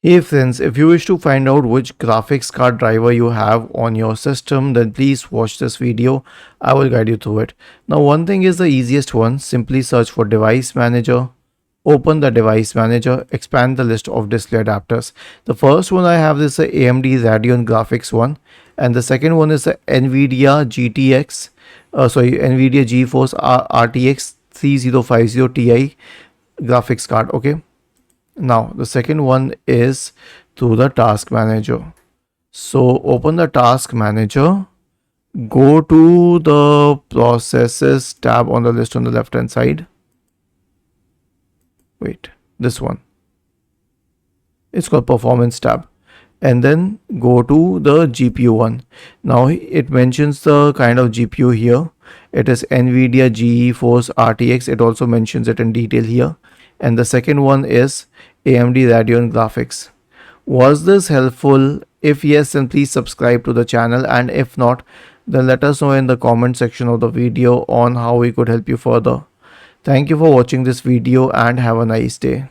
Hey friends, if you wish to find out which graphics card driver you have on your system, then please watch this video. I will guide you through it. Now, one thing is the easiest one. Simply search for device manager. Open the device manager, expand the list of display adapters. The first one I have is the AMD Radeon graphics one, and the second one is the NVIDIA NVIDIA GeForce RTX 3050 Ti graphics card. Okay. Now the second one is through the task manager. So open the task manager, go to the processes tab on the list on the left hand side. Wait, this one. It's called performance tab. And then go to the GPU one. Now it mentions the kind of GPU here. It is NVIDIA GeForce RTX. It also mentions it in detail here. And the second one is AMD Radeon graphics. Was this helpful? If yes, then please subscribe to the channel, and if not, then let us know in the comment section of the video on how we could help you further. Thank you for watching this video and have a nice day.